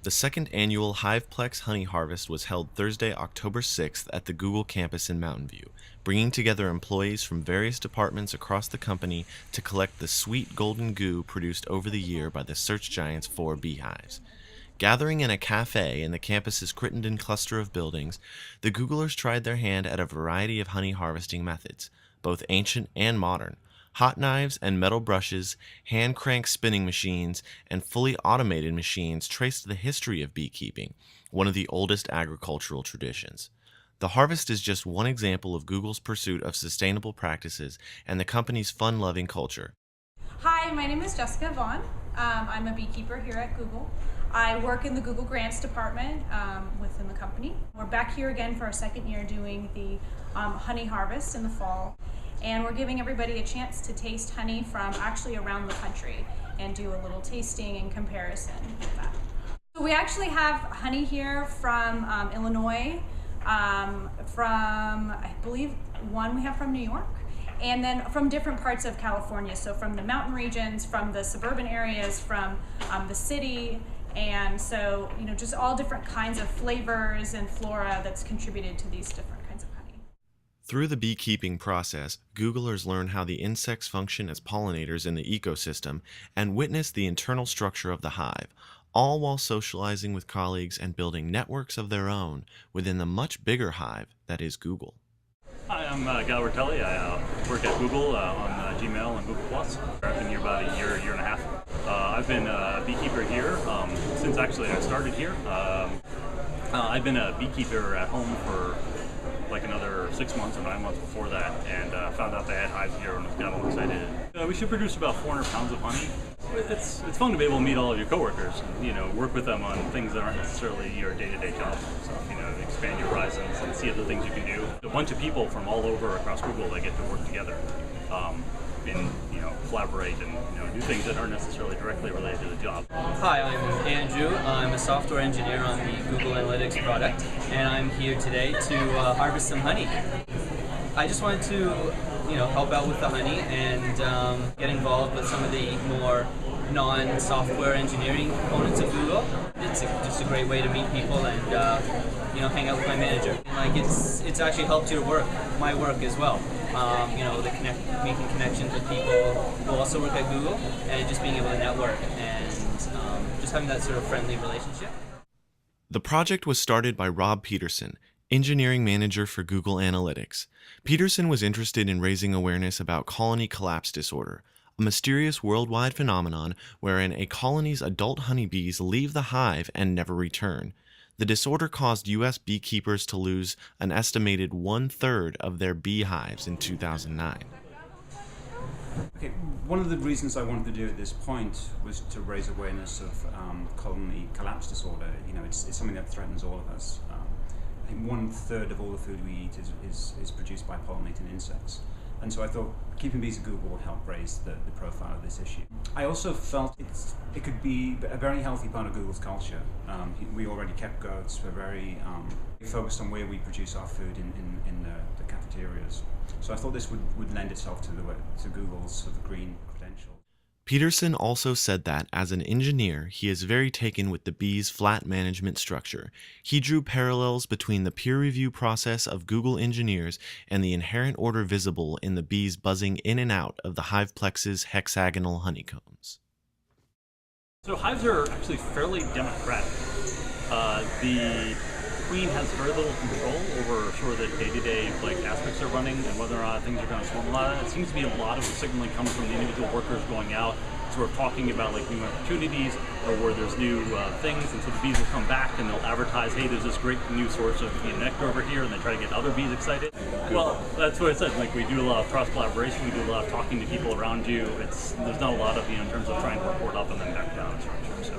The second annual Hiveplex Honey Harvest was held Thursday, October 6th at the Google campus in Mountain View, bringing together employees from various departments across the company to collect the sweet golden goo produced over the year by the search giant's 4 beehives. Gathering in a cafe in the campus's Crittenden cluster of buildings, the Googlers tried their hand at a variety of honey harvesting methods, both ancient and modern. Hot knives and metal brushes, hand crank spinning machines, and fully automated machines traced the history of beekeeping, one of the oldest agricultural traditions. The harvest is just one example of Google's pursuit of sustainable practices and the company's fun-loving culture. Hi, my name is Jessica Vaughn. I'm a beekeeper here at Google. I work in the Google Grants department within the company. We're back here again for our second year doing the honey harvest in the fall. And we're giving everybody a chance to taste honey from actually around the country and do a little tasting and comparison with that. So we actually have honey here from Illinois, from I believe one we have from New York, and then from different parts of California. So from the mountain regions, from the suburban areas, from the city, and so just all different kinds of flavors and flora that's contributed to these different kinds of honey. Through the beekeeping process, Googlers learn how the insects function as pollinators in the ecosystem and witness the internal structure of the hive, all while socializing with colleagues and building networks of their own within the much bigger hive that is Google. Hi, I'm Gal Rotelli. I work at Google on Gmail and Google+. I've been here about a year and a half. I've been a beekeeper here since actually I started here. I've been a beekeeper at home for like another 6 months or 9 months before that, and found out they had hives here and got all excited. We should produce about 400 pounds of honey. It's fun to be able to meet all of your coworkers, work with them on things that aren't necessarily your day-to-day job stuff, expand your horizons and see other things you can do. A bunch of people from all over across Google that get to work together and collaborate and do things that aren't necessarily directly related to the job. Hi, I'm Andrew. I'm a software engineer on the Google Analytics product, and I'm here today to harvest some honey. I just wanted to, help out with the honey and get involved with some of the more non-software engineering components of Google. It's just a great way to meet people and hang out with my manager. And, it's actually helped my work as well. Making connections with people who also work at Google, and just being able to network and just having that sort of friendly relationship. The project was started by Rob Peterson, engineering manager for Google Analytics. Peterson was interested in raising awareness about colony collapse disorder, a mysterious worldwide phenomenon wherein a colony's adult honeybees leave the hive and never return. The disorder caused U.S. beekeepers to lose an estimated 1/3 of their beehives in 2009. Okay, one of the reasons I wanted to do at this point was to raise awareness of colony collapse disorder. It's something that threatens all of us. I think 1/3 of all the food we eat is produced by pollinating insects. And so I thought keeping bees at Google would help raise the profile of this issue. I also felt it could be a very healthy part of Google's culture. We already kept goats. We're very focused on where we produce our food in the cafeterias. So I thought this would lend itself to Google's sort of green credentials. Peterson also said that, as an engineer, he is very taken with the bees' flat management structure. He drew parallels between the peer review process of Google engineers and the inherent order visible in the bees buzzing in and out of the Hiveplex's hexagonal honeycombs. So hives are actually fairly democratic. The queen has very little control over sort of the day-to-day aspects of running and whether or not things are going to swarm a lot. It seems to be a lot of the signaling comes from the individual workers going out, sort of talking about new opportunities or where there's new things, and so the bees will come back and they'll advertise, hey, there's this great new source of nectar over here, and they try to get other bees excited. Well, that's what I said. We do a lot of cross-collaboration, we do a lot of talking to people around you. There's not a lot of in terms of trying to report up and then back down structure. So